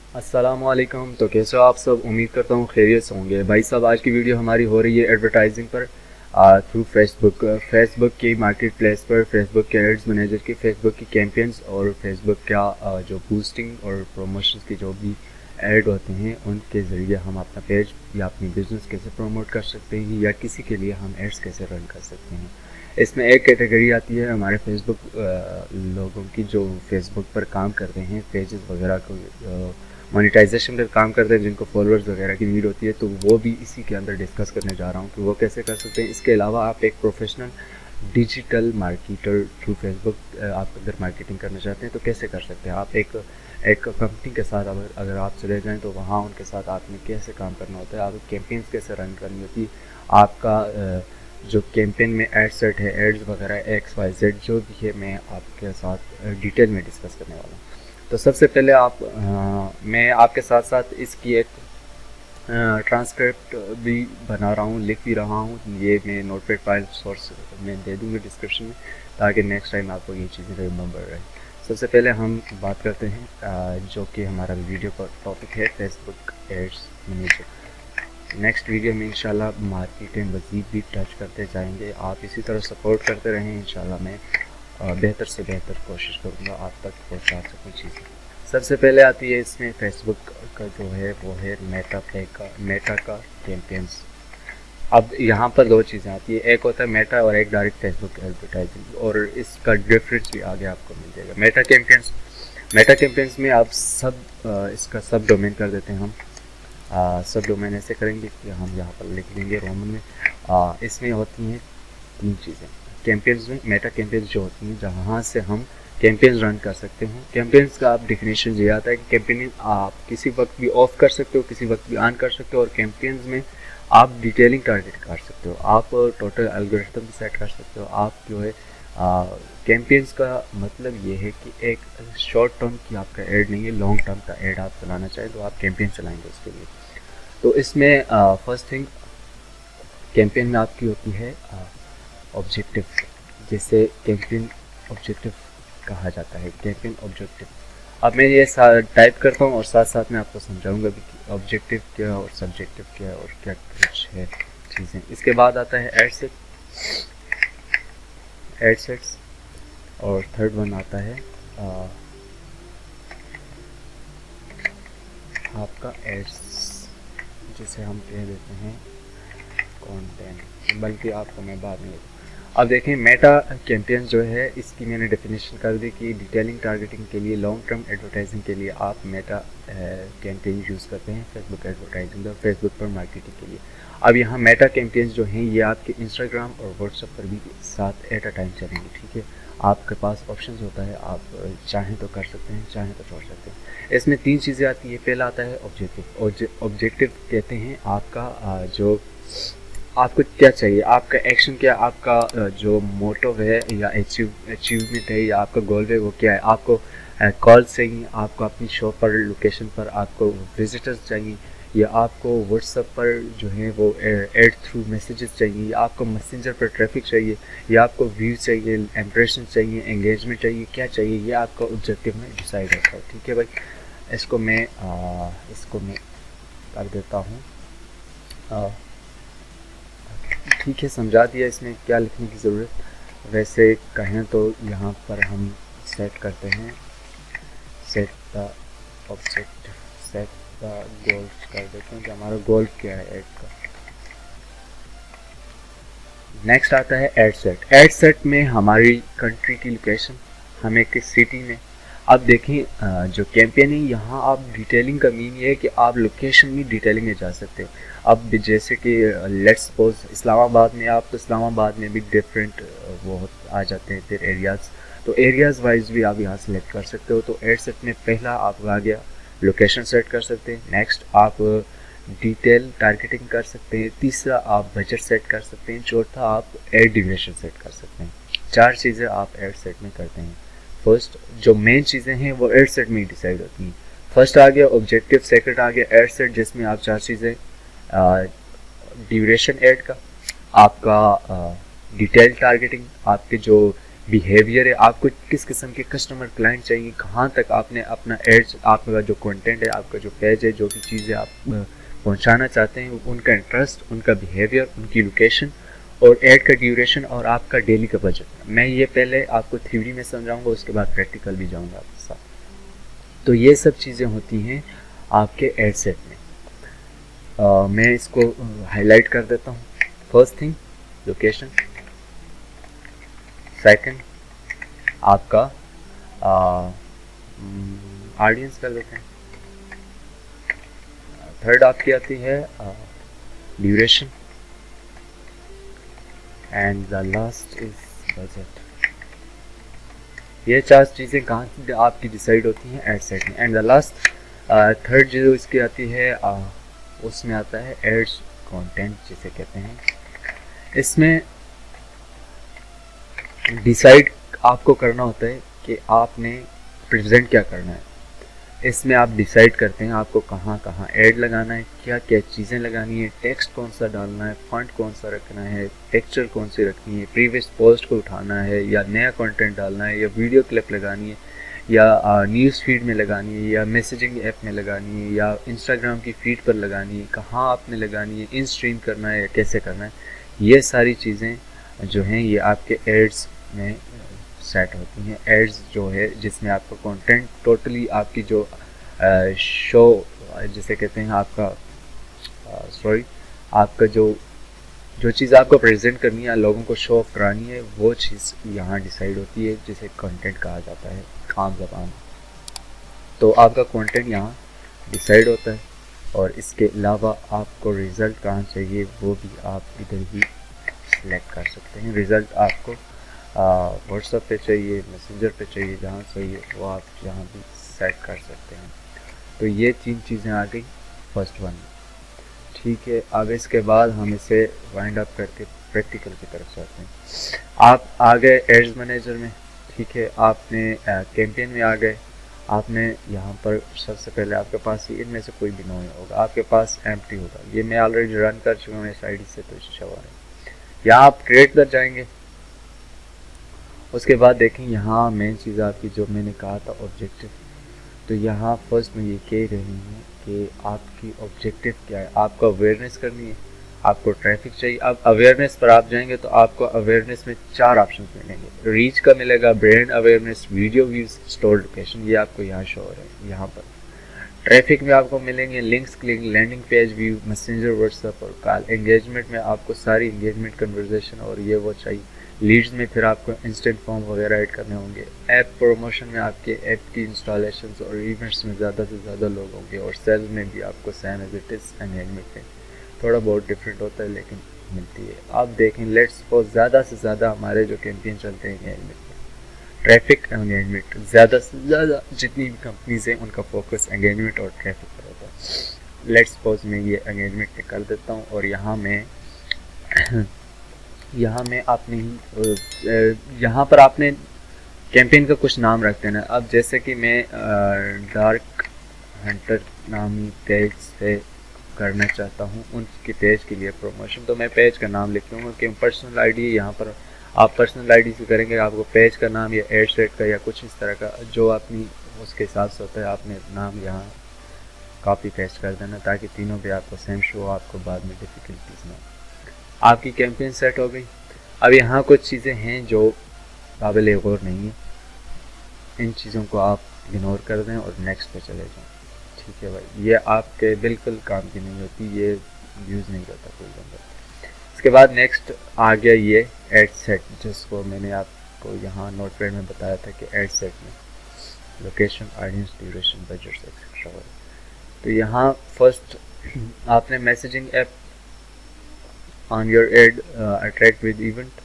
अस्सलामुअलैकुम। तो कैसे हो आप सब? उम्मीद करता हूँ खैरियत से होंगे। भाई साहब, आज की वीडियो हमारी हो रही है एडवर्टाइजिंग पर थ्रू फेसबुक की मार्केट प्लेस पर, फेसबुक के एड्स मैनेजर की, फेसबुक की कैंपेन्स और फेसबुक का जो बूस्टिंग और प्रमोशंस की जो भी ऐड होते हैं उनके ज़रिए हम अपना पेज या अपनी बिज़नेस कैसे प्रमोट कर सकते हैं या किसी के लिए हम एड्स कैसे रन कर सकते हैं। इसमें एक कैटेगरी आती है हमारे फेसबुक लोगों की जो फेसबुक पर काम करते हैं, पेजेस वगैरह को मोनेटाइजेशन पर काम करते हैं, जिनको फॉलोअर्स वगैरह की नीड होती है, तो वो भी इसी के अंदर डिस्कस करने जा रहा हूँ कि वो कैसे कर सकते हैं। इसके अलावा आप एक professional digital marketer through Facebook आप अगर मार्केटिंग करना चाहते हैं तो कैसे कर सकते हैं। आप एक कंपनी के साथ अगर आप चले जाएँ तो वहाँ उनके साथ आपने कैसे काम करना होता है, आप कैंपेन्स कैसे रन करनी होती है, आपका जो कैंपेन में एड सेट है, एड्स वगैरह XYZ जो भी है, मैं आपके साथ डिटेल में डिस्कस करने वाला हूँ। तो सबसे पहले मैं आपके साथ साथ इसकी एक ट्रांसक्रिप्ट भी बना रहा हूँ, लिख भी रहा हूँ। ये मैं नोटपैड फाइल सोर्स में दे दूँगी डिस्क्रिप्शन में, ताकि नेक्स्ट टाइम आपको ये चीज़ें रिमेंबर रहे। सबसे पहले हम बात करते हैं जो कि हमारा वीडियो का टॉपिक है, Facebook ads manager. Next video में इंशाल्लाह मार्केटिंग मज़ीद भी टच करते जाएंगे। आप इसी तरह सपोर्ट करते रहें, इंशाल्लाह मैं बेहतर से बेहतर कोशिश करूँगा आप तक पहुँचा सकूँ चीज़ें। सबसे पहले आती है इसमें फेसबुक का जो है वो है मेटा का कैंपेन्स। अब यहाँ पर दो चीज़ें आती है, एक होता है मेटा और एक डायरेक्ट फेसबुक एडवर्टाइजिंग, और इसका डिफरेंस भी आगे आपको मिल जाएगा। मेटा कैंपेन्स में आप इसका सब डोमेन कर देते हैं हम। सब डोमेन ऐसे करेंगे कि हम यहाँ पर लिख देंगे रोमन में। इसमें होती हैं तीन चीज़ें कैंपेन्स में। मेटा कैंपेन्स जो होती हैं जहाँ से हम कैंपेन्स रन कर सकते हैं। कैंपेन्स का आप डिफिनेशन ये आता है कि कैंपेन आप किसी वक्त भी ऑफ कर सकते हो, किसी वक्त भी ऑन कर सकते हो, और कैंपेन्स में आप डिटेलिंग टारगेट कर सकते हो, आप टोटल एल्गोरिथम भी सेट कर सकते हो। आप जो है कैंपेन्स का मतलब ये है कि एक शॉर्ट टर्म की आपका एड नहीं है, लॉन्ग टर्म का एड आप चलाना चाहें तो आप कैंपेन चलाएंगे उसके लिए। तो इसमें फर्स्ट थिंग कैंपेन में आपकी होती है ऑब्जेक्टिव, जिसे कैंपेन ऑब्जेक्टिव कहा जाता है, कैंपेन ऑब्जेक्टिव। अब मैं ये टाइप करता हूँ और साथ साथ में आपको समझाऊंगा भी कि ऑब्जेक्टिव क्या है और सब्जेक्टिव क्या है और क्या कुछ है चीज़ें। इसके बाद आता है एड सेट्स, और थर्ड वन आता है आपका एड्स, जिसे हम कह देते हैं कंटेंट, बल्कि आपको मैं बाद में। अब देखें मेटा कैंपेन जो है इसकी मैंने डेफिनेशन कर दी कि डिटेलिंग टारगेटिंग के लिए, लॉन्ग टर्म एडवर्टाइजिंग के लिए आप मेटा कैंपेन यूज़ करते हैं फेसबुक एडवर्टाइजिंग और फेसबुक पर मार्केटिंग के लिए। अब यहाँ मेटा कैंपेन्स जो हैं ये आपके इंस्टाग्राम और व्हाट्सएप पर भी साथ एट अ टाइम चलेंगे, ठीक है। आपके पास ऑप्शंस होता है, आप चाहें तो कर सकते हैं, चाहें तो छोड़ सकते हैं। इसमें तीन चीज़ें आती है। पहला आता है ऑब्जेक्टिव। ऑब्जेक्टिव कहते हैं आपका जो आपको क्या चाहिए, आपका एक्शन क्या, आपका जो मोटो है या अचीवमेंट है या आपका गोल है वो क्या है। आपको कॉल चाहिए, आपको अपनी शॉप पर लोकेशन पर आपको विजिटर्स चाहिए, या आपको व्हाट्सएप पर जो है वो एड थ्रू मैसेजेस चाहिए, या आपको मैसेंजर पर ट्रैफिक चाहिए, या आपको व्यू चाहिए, इम्प्रेशन चाहिए, एंगेजमेंट चाहिए, क्या चाहिए, ये आपका ऑब्जेक्टिव में डिसाइड होता है, ठीक है भाई। इसको मैं कर देता हूँ, ठीक है, समझा दिया। इसमें क्या लिखने की ज़रूरत, वैसे कहें तो यहाँ पर हम सेट करते हैं, set the objective, set the goals कर देते हैं कि हमारा गोल क्या है ऐड का। नेक्स्ट आता है एड सेट। एड सेट में हमारी कंट्री की लोकेशन, हमें किस सिटी में। अब देखें जो कैंपेन है यहाँ आप डिटेलिंग का मीन ये है कि आप लोकेशन में डिटेलिंग में जा सकते हो। अब जैसे कि लेट्स सपोज इस्लामाबाद में, आप तो इस्लामाबाद में भी डिफरेंट वो आ जाते हैं फिर एरियाज़, तो एरियाज़ वाइज भी आप यहाँ सेलेक्ट कर सकते हो। तो एड सेट में पहला आप आ गया लोकेशन सेट कर सकते हैं, नेक्स्ट आप डिटेल टारगेटिंग कर सकते हैं, तीसरा आप बजट सेट कर सकते हैं, चौथा आप एड ड्यूरेशन सेट कर सकते हैं। चार चीज़ें आप एड सेट में करते हैं। फर्स्ट जो मेन चीज़ें हैं वो एड सेट में ही डिसाइड होती हैं। फर्स्ट आ गया ऑब्जेक्टिव, सेकंड आ गया एड सेट जिसमें आप चार चीज़ें, ड्यूरेशन एड का, आपका डिटेल टारगेटिंग, आपके जो बिहेवियर है, आपको किस किस्म के कस्टमर क्लाइंट चाहिए, कहाँ तक आपने अपना एड्स, आपका जो कंटेंट है, आपका जो पेज है, जो भी चीज़ें आप पहुँचाना चाहते हैं, उनका इंटरेस्ट, उनका बिहेवियर, उनकी लोकेशन और एड का ड्यूरेशन और आपका डेली का बजट। मैं ये पहले आपको थ्योरी में समझाऊंगा, उसके बाद प्रैक्टिकल भी जाऊंगा आपके साथ। तो ये सब चीज़ें होती हैं आपके एड सेट में। मैं इसको हाईलाइट कर देता हूँ। फर्स्ट थिंग लोकेशन, सेकंड आपका ऑडियंस कर देते हैं, थर्ड आपकी आती है duration and the last is budget. ये 4 चीज़ें कहाँ से आपकी डिसाइड होती हैं एड सेट में। एंड द लास्ट थर्ड जो इसकी आती है उसमें आता है एड्स कंटेंट जिसे कहते हैं। इसमें डिसाइड आपको करना होता है कि आपने प्रेजेंट क्या करना है। इसमें आप डिसाइड करते हैं आपको कहाँ कहाँ ऐड लगाना है, क्या क्या चीज़ें लगानी है, टेक्स्ट कौन सा डालना है, फॉन्ट कौन सा रखना है, पिक्चर कौन सी रखनी है, प्रीवियस पोस्ट को उठाना है या नया कंटेंट डालना है, या वीडियो क्लिप लगानी है, या न्यूज़ फीड में लगानी है, या मैसेजिंग ऐप में लगानी है, या इंस्टाग्राम की फीड पर लगानी है, कहाँ आपने लगानी है, इन स्ट्रीम करना है या कैसे करना है। ये सारी चीज़ें जो हैं ये आपके एड्स में सेट होती हैं। एड्स जो है जिसमें आपका कंटेंट टोटली आपकी जो शो जिसे कहते हैं आपका आपका जो चीज़ आपको प्रेजेंट करनी है, लोगों को शो ऑफ करानी है, वो चीज़ यहाँ डिसाइड होती है जिसे कंटेंट कहा जाता है आम ज़बान। तो आपका कंटेंट यहाँ डिसाइड होता है और इसके अलावा आपको रिज़ल्ट कहाँ चाहिए वो भी आप इधर ही सिलेक्ट कर सकते हैं। रिज़ल्ट आपको व्हाट्सएप पे चाहिए, मैसेंजर पे चाहिए, जहाँ चाहिए वो आप यहाँ भी सेट कर सकते हैं। तो ये 3 चीज़ें आ गई फर्स्ट वन। ठीक है, अब इसके बाद हम इसे वाइंड अप करके प्रैक्टिकल की तरफ चलते हैं। आप आ गए एड्स मैनेजर में, ठीक है, आपने कैंपेन में आ गए। आपने यहाँ पर सबसे पहले आपके पास इनमें से कोई भी नहीं होगा, आपके पास एम्प्टी होगा। ये मैं ऑलरेडी रन कर चुका हूँ इस आईडी से, तो शो हो रहा है। यहाँ आप क्रिएट कर जाएंगे। उसके बाद देखें यहाँ मेन चीज़ आपकी जो मैंने कहा था ऑब्जेक्टिव। तो यहाँ फर्स्ट में ये कह रही हैं कि आपकी ऑब्जेक्टिव क्या है। आपको अवेयरनेस करनी है, आपको ट्रैफिक चाहिए। अब अवेयरनेस पर आप जाएंगे तो आपको अवेयरनेस में 4 ऑप्शन मिलेंगे। रीच का मिलेगा, brand awareness, video views, store location, ये आपको यहाँ शो हो रहा है। यहाँ पर ट्रैफिक में आपको मिलेंगे links, click, landing page view, messenger, WhatsApp और कॉल। एंगेजमेंट में आपको सारी एंगेजमेंट कन्वर्जेशन और ये वो चाहिए। लीड्स में फिर आपको इंस्टेंट फॉर्म वगैरह ऐड करने होंगे। ऐप प्रमोशन में आपके ऐप की इंस्टॉलेशन और इवेंट्स में ज़्यादा से ज़्यादा लोग होंगे। और सेल्स में भी आपको same as it is engagement में थोड़ा बहुत डिफरेंट होता है लेकिन मिलती है। आप देखें लेट्स सपोज ज़्यादा से ज़्यादा हमारे जो कैंपेन चलते हैं एंगेजमेंट, ट्रैफिक एंगेजमेंट, ज़्यादा से ज़्यादा जितनी भी कंपनीज हैं उनका फोकस एंगेजमेंट और ट्रैफिक पर होता है। लेट्स सपोज मैं ये एंगेजमेंट निकाल देता हूँ और यहाँ मैं आपने ही यहाँ पर आपने कैंपेन का कुछ नाम रख देना। अब जैसे कि मैं डार्क हंटर नामी पेज से करना चाहता हूँ उनके पेज के लिए प्रमोशन, तो मैं पेज का नाम लिख लूँगा कि पर्सनल आईडी है। यहाँ पर आप पर्सनल आईडी से करेंगे, आपको पेज का नाम या एड सेट का या कुछ इस तरह का जो अपनी उसके हिसाब से होता है आपने नाम यहाँ कॉपी पेस्ट कर देना ताकि तीनों पे आपको सेम शो, आपको बाद में डिफ़िकल्टीज ना। आपकी कैंपेन सेट हो गई। अब यहाँ कुछ चीज़ें हैं जो काबिल गौर नहीं है, इन चीज़ों को आप इग्नोर कर दें और नेक्स्ट पे चले जाएं। ठीक है भाई, ये आपके बिल्कुल काम की नहीं होती, ये यूज़ नहीं करता कोई बंदा। इसके बाद नेक्स्ट आ गया ये एड सेट, जिसको मैंने आपको यहाँ नोटपैड में बताया था कि एड सेट में location, audience, duration, budget etcetera. तो यहाँ फर्स्ट आपने messaging app on your add attract with event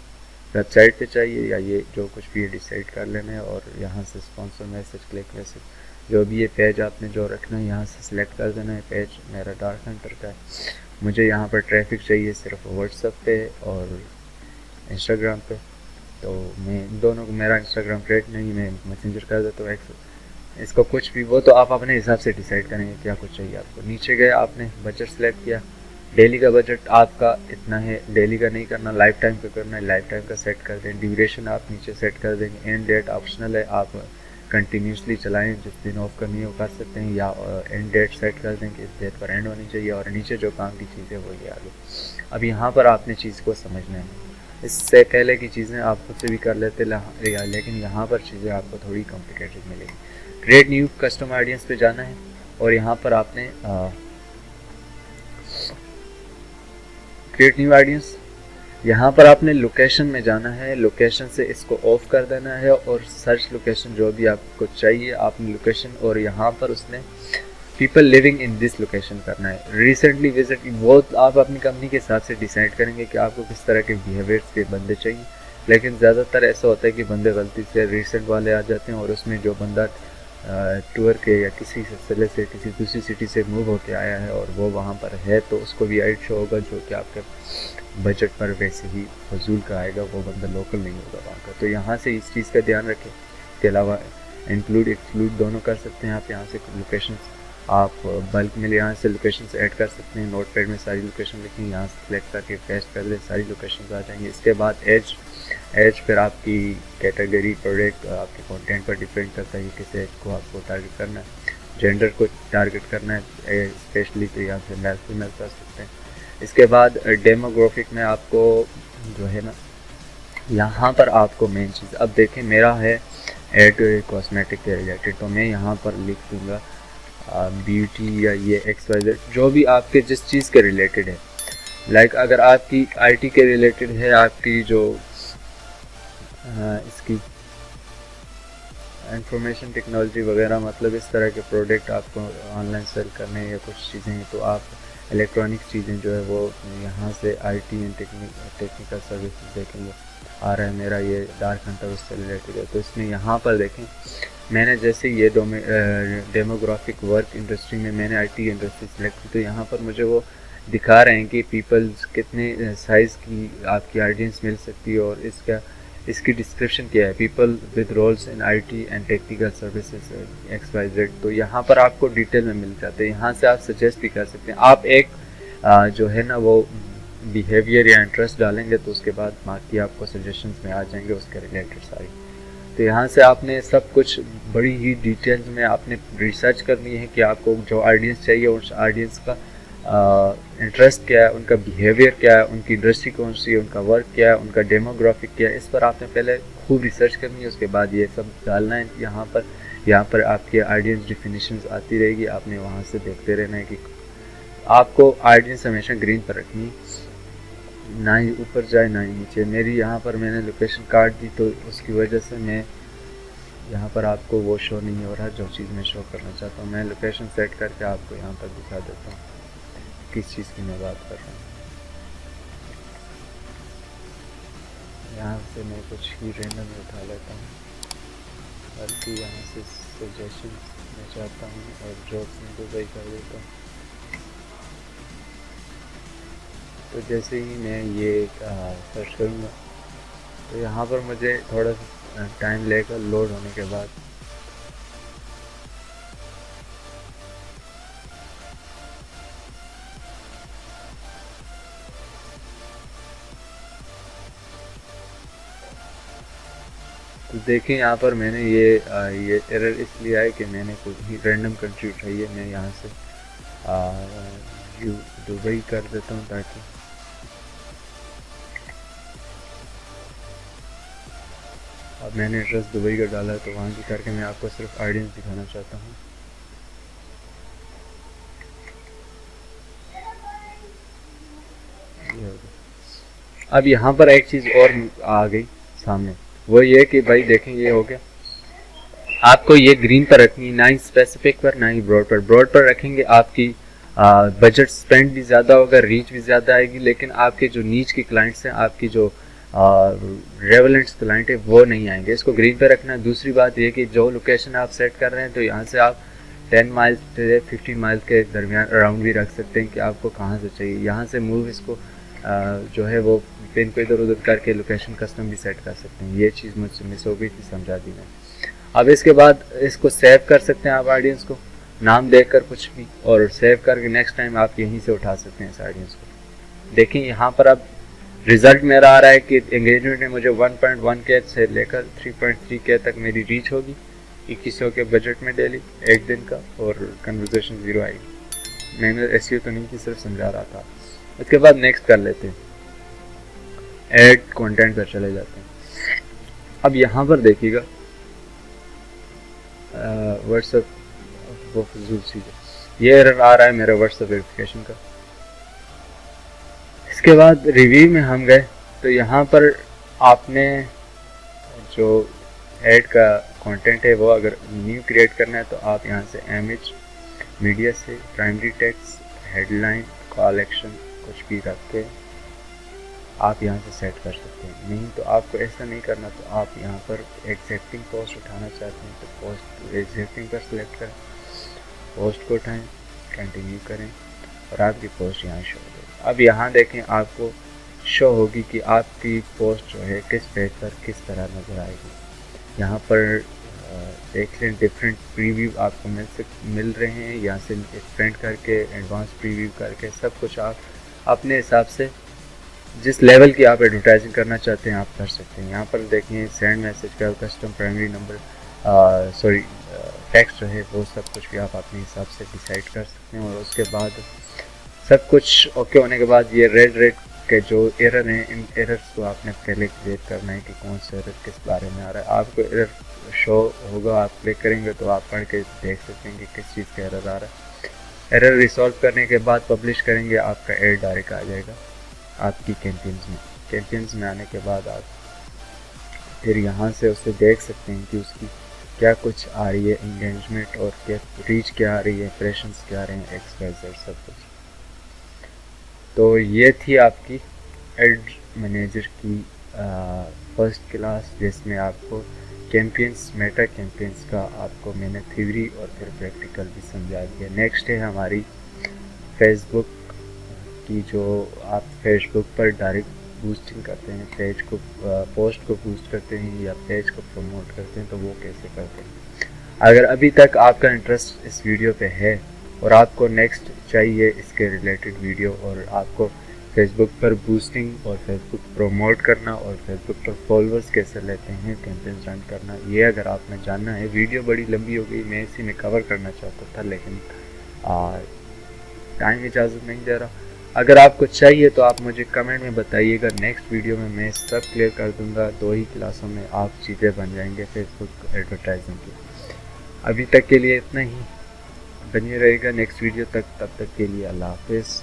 website पे चाहिए या ये जो कुछ भी डिसाइड कर लेना है। और यहाँ से स्पॉन्सर मैसेज, क्लिक मैसेज, जो भी ये पेज आपने जो रखना है यहाँ से सिलेक्ट कर देना है। पेज मेरा डार्क हंटर का है, मुझे यहाँ पर ट्रैफिक चाहिए सिर्फ व्हाट्सएप पे और इंस्टाग्राम पे, तो मैं दोनों को, मेरा इंस्टाग्राम क्रिएट नहीं, मैं मैसेंजर कर देता हूँ। इसको कुछ भी वो तो आप अपने हिसाब से डिसाइड करेंगे क्या कुछ चाहिए आपको। नीचे गए, आपने बजट सेलेक्ट किया, डेली का बजट आपका इतना है, डेली का नहीं करना, लाइफ टाइम का करना है, लाइफ टाइम का सेट कर दें। ड्यूरेशन आप नीचे सेट कर देंगे। एंड डेट ऑप्शनल है, आप कंटिन्यूसली चलाएं, जिस दिन ऑफ करनी है वो कर सकते हैं, या एंड डेट सेट कर दें कि इस डेट पर एंड होनी चाहिए, और नीचे जो काम की चीज़ है वो ये आगे। अब यहाँ पर आपने चीज़ को समझना है। इससे पहले की चीज़ें आप खुद से भी कर लेते, लेकिन यहाँ पर चीज़ें आपको थोड़ी कॉम्प्लिकेटेड मिलेगी। क्रिएट न्यू कस्टम ऑडियंस पे जाना है, और यहाँ पर आपने क्रिएट न्यू ऑडियंस, यहाँ पर आपने लोकेशन में जाना है। लोकेशन से इसको ऑफ कर देना है, और सर्च लोकेशन जो भी आपको चाहिए आपने लोकेशन, और यहाँ पर उसने people living in this location करना है। रिसेंटली विजिट, वो आप अपनी कंपनी के हिसाब से डिसाइड करेंगे कि आपको किस तरह के बिहेवियर्स के बंदे चाहिए। लेकिन ज़्यादातर ऐसा होता है कि बंदे गलती से रिसेंट वाले आ जाते हैं, और उसमें जो बंदा टूर के या किसी सिलसिले से किसी दूसरी सिटी से मूव होके आया है और वो वहाँ पर है, तो उसको भी ऐड शो होगा जो कि आपके बजट पर वैसे ही फजूल का आएगा, वो बंदा लोकल नहीं होगा वहाँ का। तो यहाँ से इस चीज़ का ध्यान रखें। इसके अलावा इंक्लूड एक्सक्लूड दोनों कर सकते हैं आप। यहाँ से लोकेशन आप बल्क में यहाँ से लोकेशन ऐड कर सकते हैं। नोट पैड में सारी लोकेशन लिखें, यहाँ से सिलेक्ट करके पेस्ट कर दें, सारी लोकेशन आ जाएंगी। इसके बाद एज फिर आपकी कैटेगरी, प्रोडक्ट, आपके कंटेंट पर डिपेंड करता है कि किस एज को आपको टारगेट करना है, जेंडर को टारगेट करना है स्पेशली, तो यहाँ से मेल फीमेल कर सकते हैं। इसके बाद डेमोग्राफिक में आपको जो है ना, यहाँ पर आपको मेन चीज़, अब देखें मेरा है एड कॉस्मेटिक के रिलेटेड, तो मैं यहाँ पर लिख दूँगा ब्यूटी या ये XYZ, जो भी आपके जिस चीज़ के रिलेटेड है। लाइक अगर आपकी IT के रिलेटेड है, आपकी जो इसकी इंफॉर्मेशन टेक्नोलॉजी वगैरह, मतलब इस तरह के प्रोडक्ट आपको ऑनलाइन सेल करने या कुछ चीज़ें हैं, तो आप इलेक्ट्रॉनिक्स चीज़ें जो है वो यहाँ से IT एंड टेक्निकल सर्विसेज देखेंगे। आ रहा है मेरा ये डार्क हंटर, उससे रिलेटेड है। तो इसमें यहाँ पर देखें, मैंने जैसे ये डेमोग्राफिक वर्क इंडस्ट्री में मैंने IT इंडस्ट्री सेलेक्ट की, तो यहाँ पर मुझे वो दिखा रहे हैं कि पीपल्स कितने साइज़ की आपकी ऑडियंस मिल सकती है, और इसकी डिस्क्रिप्शन क्या है, people with roles in IT and technical services XYZ। तो यहाँ पर आपको डिटेल में मिल जाते हैं। यहाँ से आप सजेस्ट भी कर सकते हैं। आप एक जो है ना वो बिहेवियर या इंटरेस्ट डालेंगे, तो उसके बाद बाकी आपको सजेशंस में आ जाएंगे उसके रिलेटेड सारी। तो यहाँ से आपने सब कुछ बड़ी ही डिटेल्स में आपने रिसर्च करनी है कि आपको जो ऑडियंस चाहिए उस ऑडियंस का इंटरेस्ट क्या है, उनका बिहेवियर क्या है, उनकी इंडस्ट्री कौन सी है, उनका वर्क क्या है, उनका डेमोग्राफिक क्या है। इस पर आपने पहले खूब रिसर्च करनी है, उसके बाद ये सब डालना है। यहाँ पर आपकी ऑडियंस डिफिनीशंस आती रहेगी, आपने वहाँ से देखते रहना है कि आपको ऑडियंस हमेशा ग्रीन पर रखनी, ना ही ऊपर जाए ना ही नीचे। मेरी यहाँ पर मैंने लोकेशन काट दी, तो उसकी वजह से मैं यहाँ पर आपको वो शो नहीं हो रहा जो चीज़ मैं शो करना चाहता हूँ। मैं लोकेशन सेट करके आपको यहाँ पर दिखा देता हूँ किस चीज़ की मैं बात कर रहा हूँ। यहाँ से मैं कुछ ही रैंडम उठा लेता हूँ, बल्कि यहाँ से सजेशन मैं चाहता हूँ और जॉब्स में दुबई कर देता हूँ। तो जैसे ही मैं ये सर्च करूँगा, तो यहाँ पर मुझे थोड़ा सा टाइम लेगा लोड होने के बाद। तो देखें यहाँ पर मैंने ये एरर इसलिए आया कि मैंने कुछ ही रैंडम कंट्री उठाई है। मैं यहाँ से दुबई कर देता हूँ, ताकि अब मैंने एड्रेस दुबई का डाला है, तो वहाँ की करके मैं आपको सिर्फ ऑडियंस दिखाना चाहता हूँ। अब यहाँ पर एक चीज़ और आ गई सामने, वो ये कि भाई देखें ये हो गया, आपको ये ग्रीन पर रखनी, ना ही स्पेसिफिक पर ना ही ब्रॉड पर। ब्रॉड पर रखेंगे आपकी बजट स्पेंड भी ज़्यादा होगा, रीच भी ज़्यादा आएगी, लेकिन आपके जो नीच के क्लाइंट्स हैं, आपकी जो रेवलेंट्स क्लाइंट है, वो नहीं आएंगे। इसको ग्रीन पे रखना है। दूसरी बात ये कि जो लोकेशन आप सेट कर रहे हैं, तो यहाँ से आप 10 माइल्स से 15 माइल्स के दरमियान अराउंड भी रख सकते हैं कि आपको कहाँ से चाहिए। यहाँ से मूव इसको जो है वो पिन को इधर उधर करके लोकेशन कस्टम भी सेट कर सकते हैं। ये चीज़ मुझसे मिस हो गई थी, समझा दी मैं। अब इसके बाद इसको सेव कर सकते हैं आप ऑडियंस को। नाम देखकर कुछ भी, और सेव करके नेक्स्ट टाइम आप यहीं से उठा सकते हैं इस ऑडियंस को। देखिए यहाँ पर अब रिजल्ट मेरा आ रहा है कि एंगेजमेंट में मुझे 1.1K से लेकर 3.3K तक मेरी रीच होगी 2100 के बजट में डेली एक दिन का, और कन्वर्सेशन 0 आएगी। मैंने एसईओ तो नहीं की, सिर्फ समझा रहा था। उसके बाद नेक्स्ट कर लेते हैं, ऐड कंटेंट पर चले जाते हैं। अब यहाँ पर देखिएगा व्हाट्सएप वो फजूल चीज़ है, ये एरर आ रहा है मेरा व्हाट्सएप वेरिफिकेशन का। इसके बाद रिव्यू में हम गए तो यहाँ पर आपने जो ऐड का कंटेंट है वो अगर न्यू क्रिएट करना है तो आप यहाँ से इमेज मीडिया से primary text headline call action कुछ भी रख के आप यहाँ से सेट कर सकते हैं। नहीं तो आपको ऐसा नहीं करना, तो आप यहाँ पर एग्जैक्टिंग पोस्ट उठाना चाहते हैं तो पोस्ट एग्जैक्टिंग पर सिलेक्ट करें, पोस्ट को उठाएं, कंटिन्यू करें और आपकी पोस्ट यहाँ शो होगी। अब यहाँ देखें आपको शो होगी कि आपकी पोस्ट जो है किस पेज पर किस तरह नज़र आएगी। यहाँ पर देख लें डिफरेंट प्रीव्यू आपको मिल रहे हैं, यहाँ से एक्सपेंड करके एडवांस प्रीव्यू करके सब कुछ आप अपने हिसाब से जिस लेवल की आप एडवर्टाइजिंग करना चाहते हैं आप कर सकते हैं। यहाँ पर देखिए सेंड मैसेज का कस्टम प्राइमरी नंबर टेक्स्ट जो है वो सब कुछ भी आप अपने हिसाब से डिसाइड कर सकते हैं। और उसके बाद सब कुछ ओके होने के बाद ये रेड के जो एरर हैं, इन एरर्स को आपने पहले क्लियर करना है कि कौन सा एरर किस बारे में आ रहा है। आपको एरर शो होगा, आप क्लिक करेंगे तो आप पढ़ के देख सकते हैं कि किस चीज़ का एरर आ रहा है। एरर रिसॉल्व करने के बाद पब्लिश करेंगे, आपका एड डायरेक्ट आ जाएगा आपकी कैंपेन्स में आने के बाद आप फिर यहाँ से उसे देख सकते हैं कि उसकी क्या कुछ आ रही है, एंगेजमेंट और क्या रीच क्या आ रही है, इंप्रेशंस क्या आ रहे हैं, XYZ सब कुछ। तो ये थी आपकी एड मैनेजर की फर्स्ट क्लास, जिसमें आपको कैंपेन्स मेटा कैंपेन्स का आपको मैंने थ्योरी और फिर प्रैक्टिकल भी समझा दिया। नेक्स्ट है हमारी फेसबुक की, जो आप फेसबुक पर डायरेक्ट बूस्टिंग करते हैं, पेज को पोस्ट को बूस्ट करते हैं या पेज को प्रमोट करते हैं, तो वो कैसे करते हैं। अगर अभी तक आपका इंटरेस्ट इस वीडियो पे है और आपको नेक्स्ट चाहिए इसके रिलेटेड वीडियो, और आपको फेसबुक पर बूस्टिंग और फेसबुक प्रमोट करना और फेसबुक पर फॉलोअर्स कैसे लेते हैं, कैंपेन रन करना, ये अगर आपने जानना है। वीडियो बड़ी लंबी हो गई, मैं इसी में कवर करना चाहता था लेकिन टाइम इजाज़त नहीं दे रहा। अगर आपको चाहिए तो आप मुझे कमेंट में बताइएगा, नेक्स्ट वीडियो में मैं सब क्लियर कर दूंगा। 2 ही क्लासों में आप चीज़ें बन जाएंगे फेसबुक एडवर्टाइजिंग की। अभी तक के लिए इतना ही, बने रहेगा नेक्स्ट वीडियो तक। तब तक के लिए अल्लाह हाफिज़।